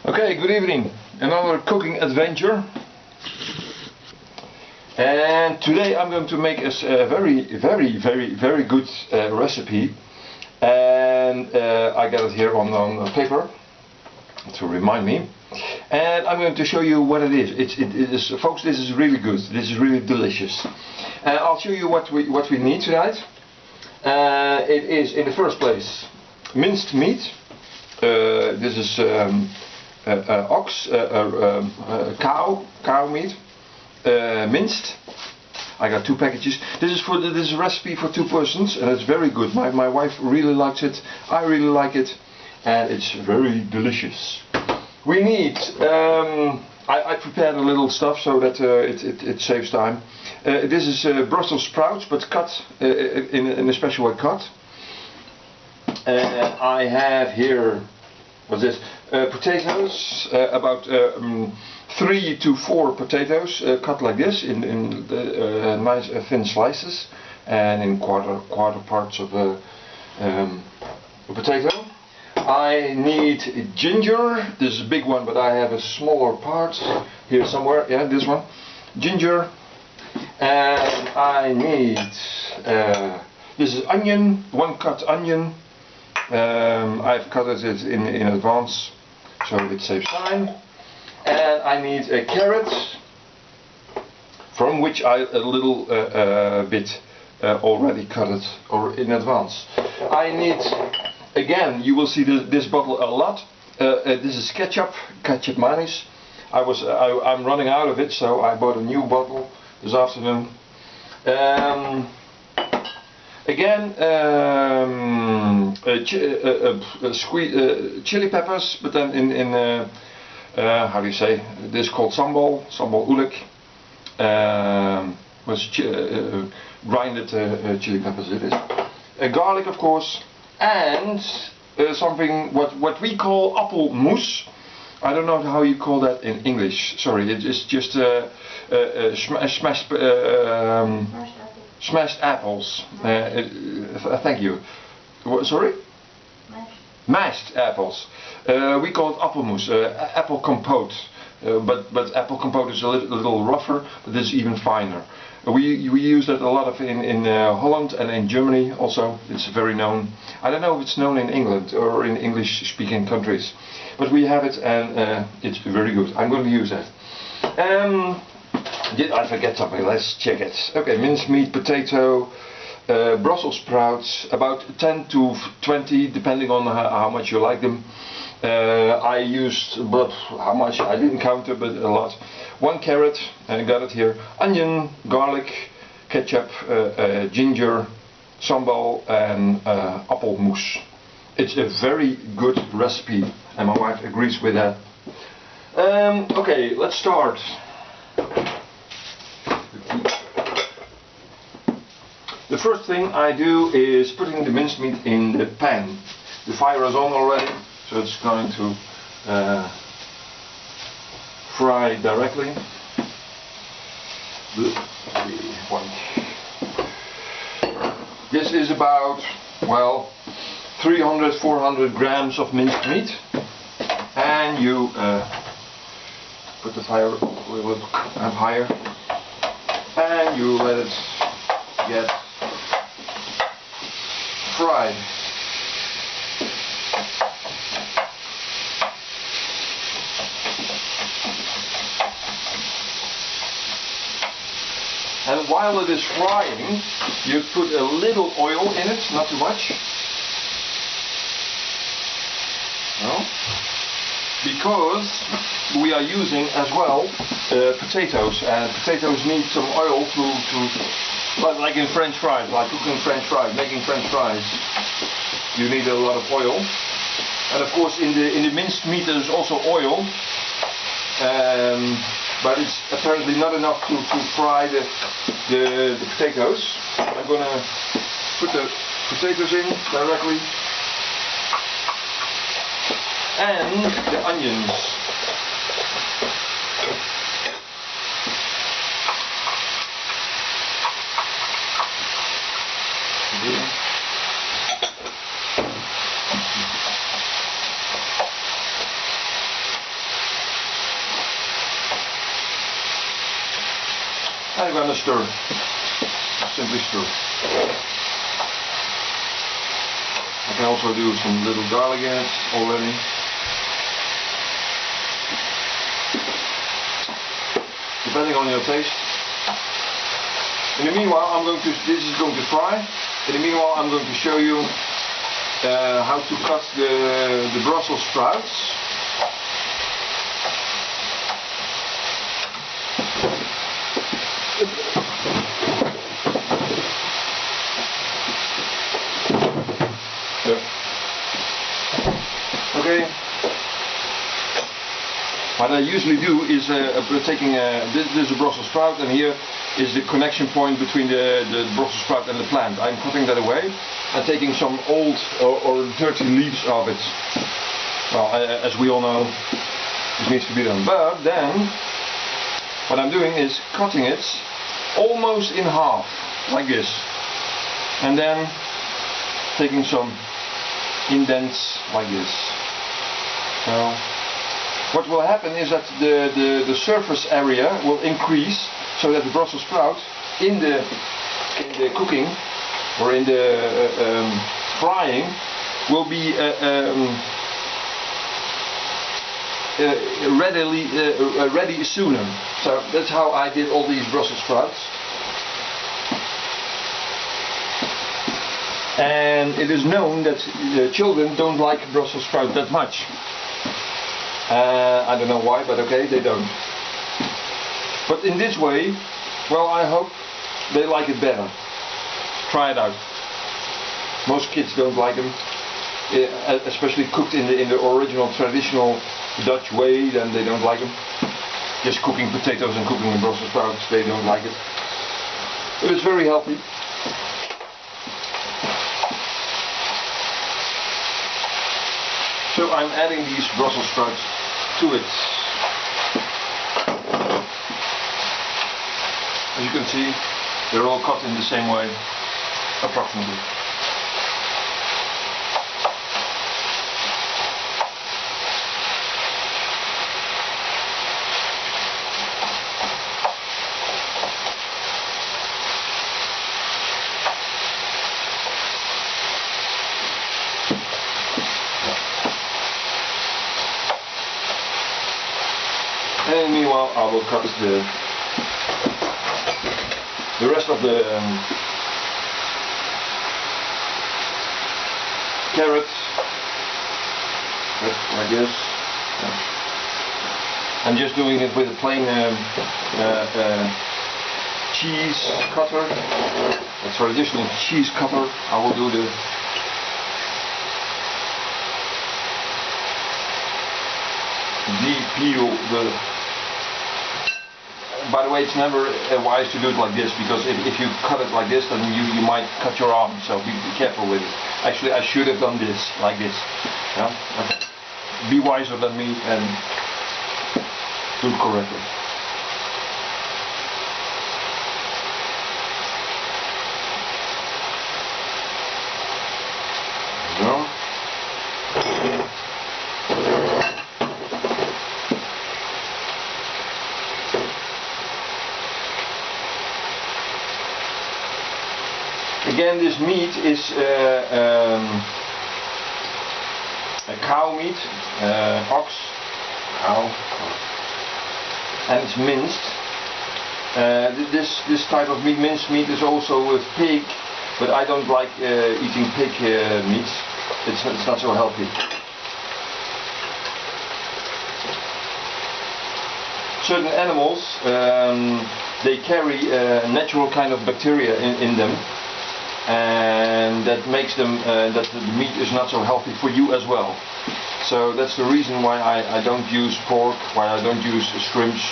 Okay, good evening. Another cooking adventure. And today I'm going to make us a very good recipe. And I got it here on paper to remind me. And I'm going to show you what it is. It is, folks, this is really good. This is really delicious. And I'll show you what we need tonight. It is, in the first place, minced meat. This is cow meat, minced. I got 2 packages. This is a recipe for 2 persons, and it's very good. My wife really likes it. I really like it, and it's very delicious. We need. I prepared a little stuff so that it saves time. This is Brussels sprouts, but cut in a special way cut. I have here, what's this? Potatoes, about 3 to 4 potatoes, cut like this in nice thin slices, and in quarter parts of a potato. I need ginger. This is a big one, but I have a smaller part here somewhere. Yeah, this one. Ginger. And I need. This is onion. 1 cut onion. I've cut it in advance, so it saves time. And I need a carrot, from which I a little bit already cut it or in advance. I need, again, you will see this bottle a lot. This is ketchup mayonnaise. I'm running out of it, so I bought a new bottle this afternoon. Again, chili peppers, but then in how do you say? This is called sambal ulik. Grinded chili peppers it is. Garlic, of course, and something what we call appelmoes. I don't know how you call that in English. Sorry, it is just smashed apples. Thank you. Sorry? Mashed apples. We call it appelmoes, apple compote. But apple compote is a little rougher, but this is even finer. We use that a lot in Holland and in Germany also. It's very known. I don't know if it's known in England or in English-speaking countries, but we have it, and it's very good. I'm going to use that. Did I forget something? Let's check it. Okay, minced meat, potato, Brussels sprouts, about 10 to 20, depending on how much you like them. I used, but how much I didn't count it, but a lot. 1 carrot, I got it here. Onion, garlic, ketchup, ginger, sambal, and appelmoes. It's a very good recipe, and my wife agrees with that. Okay, let's start. The first thing I do is putting the minced meat in the pan. The fire is on already, so it's going to fry directly. This is about, well, 300-400 grams of minced meat, and you put the fire a little higher, and you let it get fried. And while it is frying, you put a little oil in it, not too much. No? Because we are using as well potatoes, and potatoes need some oil to like in French fries, like cooking French fries, making French fries. You need a lot of oil, and of course in the minced meat there is also oil, but it's apparently not enough to fry the potatoes. I'm gonna put the potatoes in directly, and the onions. I'm gonna stir. Simply stir. I can also do some little garlic in it already. Depending on your taste. In the meanwhile, this is going to fry. In the meanwhile, I'm going to show you how to cut the Brussels sprouts. Okay. What I usually do is taking this is a Brussels sprout, and here is the connection point between the Brussels sprout and the plant. I'm cutting that away and taking some old or dirty leaves of it. Well, as we all know, this needs to be done. But then, what I'm doing is cutting it almost in half, like this, and then taking some indents like this. So what will happen is that the surface area will increase, so that the Brussels sprout in the cooking or in the frying will be ready sooner. So that's how I did all these Brussels sprouts. And it is known that children don't like Brussels sprouts that much. I don't know why, but okay, they don't. But in this way, well, I hope they like it better. Try it out. Most kids don't like them, especially cooked in the original traditional Dutch way. Then they don't like them. Just cooking potatoes and cooking the Brussels sprouts, they don't like it. But it's very healthy. So I'm adding these Brussels sprouts to it. As you can see, they're all cut in the same way, approximately. And meanwhile, I will cut the rest of the carrots like this. I'm just doing it with a plain cheese cutter, a traditional cheese cutter. I will do the de-peel the. By the way, it's never wise to do it like this, because if you cut it like this, then you might cut your arm. So be careful with it. Actually, I should have done this like this. Yeah. Okay. Be wiser than me and do it correctly. So. Again, this meat is a cow meat, ox, cow, and it's minced. This type of meat, minced meat, is also with pig, but I don't like eating pig meat. It's not so healthy. Certain animals, they carry a natural kind of bacteria in them. And that makes them that the meat is not so healthy for you as well. So that's the reason why I don't use pork, why I don't use shrimps,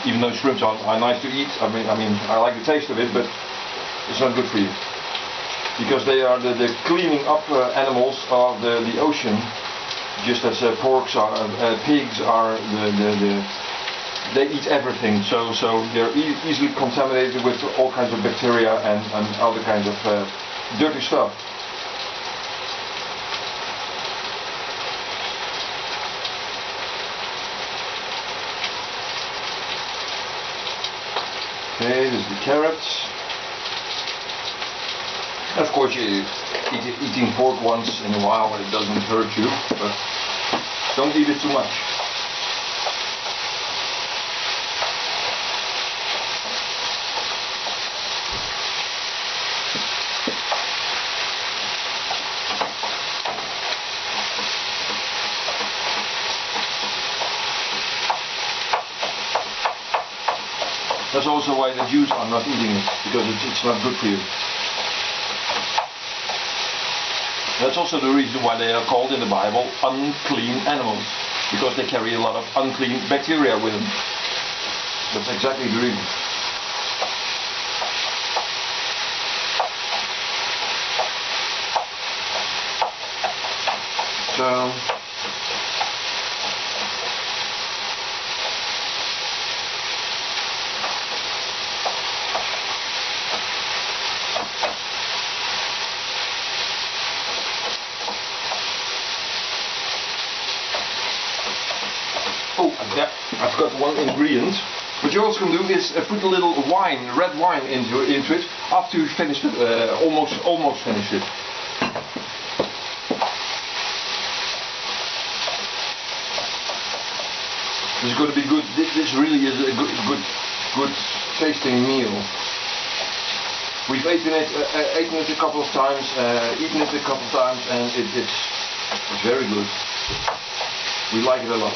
even though shrimps are nice to eat. I mean I like the taste of it, but it's not good for you, because they are the cleaning up animals of the ocean, just as pigs are they eat everything, so they're easily contaminated with all kinds of bacteria and other kinds of dirty stuff. Okay, this is the carrots. Of course, eating pork once in a while, it doesn't hurt you, but don't eat it too much. That's also why the Jews are not eating it, because it's not good for you. That's also the reason why they are called in the Bible unclean animals, because they carry a lot of unclean bacteria with them. That's exactly the reason. So, oh yeah, I forgot one ingredient. What you also can do is put a little wine, red wine into it after you finished it, almost finished it. This is going to be good. This really is a good tasting meal. We've eaten it a couple of times, eaten it a couple of times, and it's very good. We like it a lot.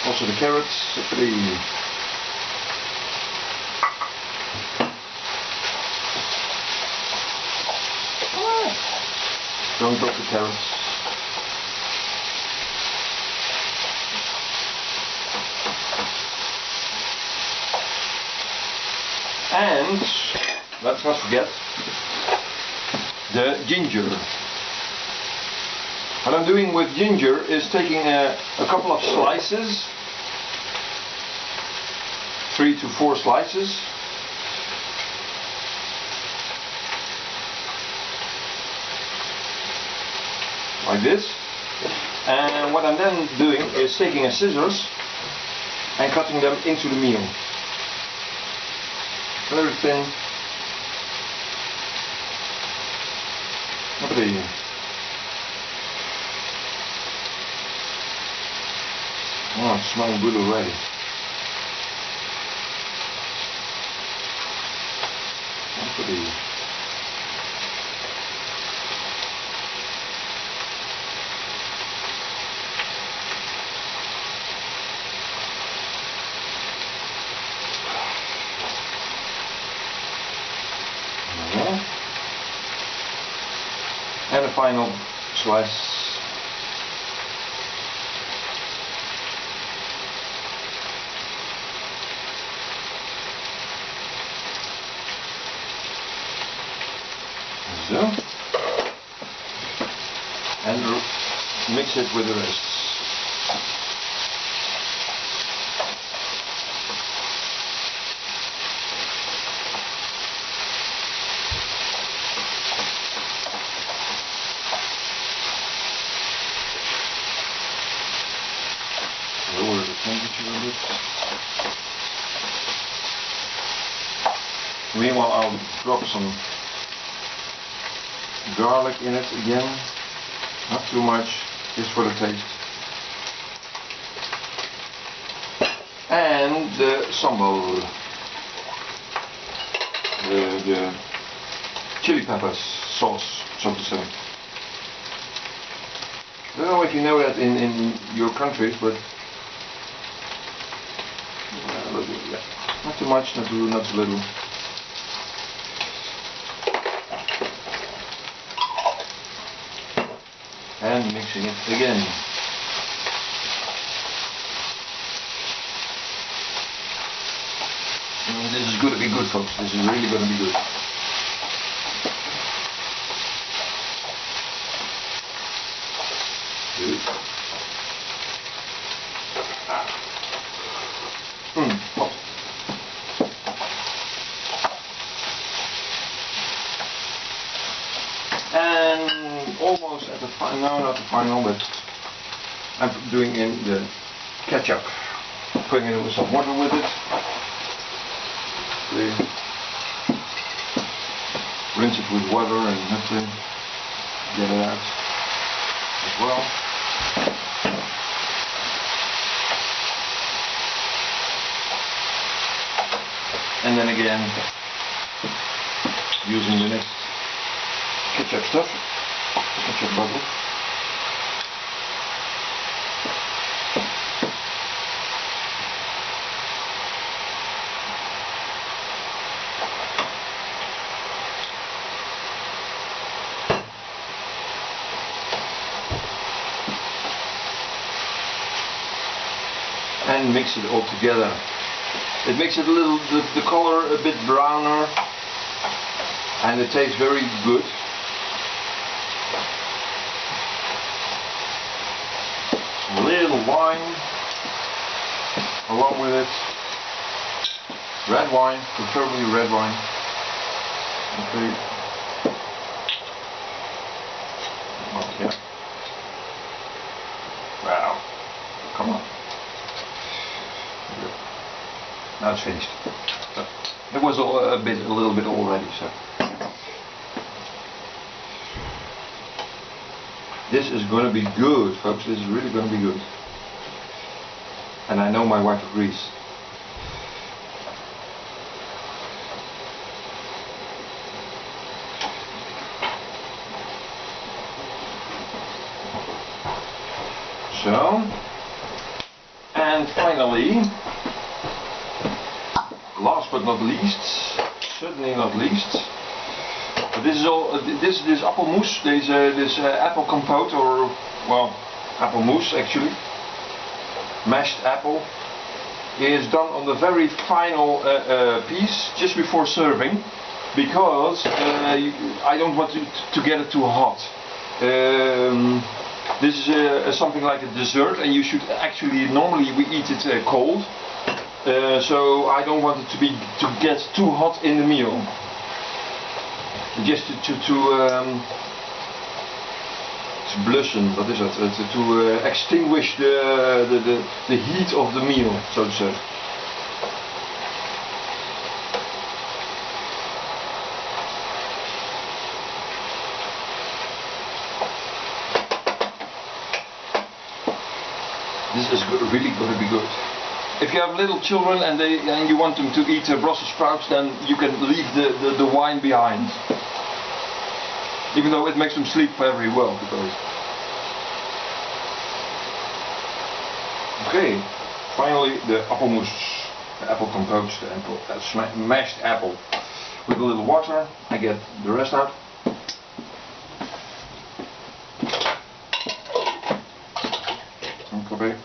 Also the carrots, don't drop the carrots. And let's not forget the ginger. What I'm doing with ginger is taking a couple of slices, 3 to 4 slices, like this, and what I'm then doing is taking a scissors and cutting them into the meal. Very thin. Hoppity. Oh, it smells good already. Hoppity. And a final slice. So. And mix it with the rest. Lower the temperature a bit. Meanwhile, I'll drop some garlic in it again. Not too much, just for the taste. And the sambal, the chili peppers sauce, so to say. I don't know if you know that in your country, but not too much, not too little. And mixing it again. And this is going to be good, folks. This is really going to be good. Good. Hot. And almost at the final, no, not the final, but I'm doing in the ketchup. sprinkle some water with it. Rinse it with water and have to get it out as well. And then again, using the next ketchup stuff, ketchup bottle. And mix it all together. It makes it the color a bit browner, and it tastes very good. A little wine along with it. Red wine, preferably red wine. Okay. Oh, yeah. Wow. Come on. Now it's finished. So, it was a little bit already. So this is going to be good, folks. This is really going to be good, and I know my wife agrees. So, and finally, last but not least, certainly not least, this is all. This appelmoes, this apple compote, or well, apple mousse actually, mashed apple, is done on the very final piece just before serving, because I don't want to get it too hot. This is something like a dessert, and you should actually, normally we eat it cold. So I don't want it to get too hot in the meal. Just to blussen, what is that? To extinguish the heat of the meal, so to say. This is really going to be good. If you have little children and you want them to eat Brussels sprouts, then you can leave the wine behind. Even though it makes them sleep very well. Okay, finally the appelmoes, the apple compote, the mashed apple. With a little water, I get the rest out. Okay.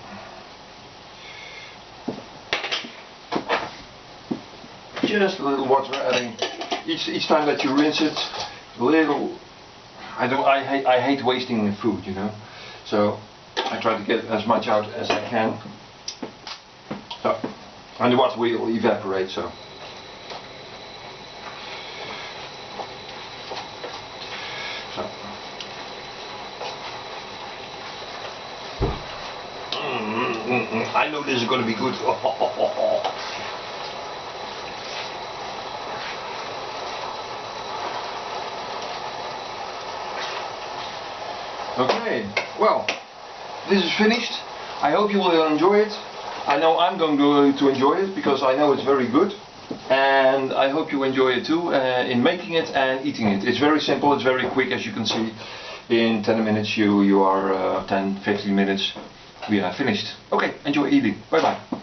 Just a little water, adding each time that you rinse it, a little. I hate wasting food, you know. So I try to get as much out as I can. So, and the water will evaporate. So. I know this is going to be good. Okay, well, this is finished. I hope you will enjoy it. I know I'm going to enjoy it, because I know it's very good. And I hope you enjoy it too, in making it and eating it. It's very simple, it's very quick, as you can see. In 10 minutes you are 10-15 minutes we are finished. Okay, enjoy eating. Bye bye.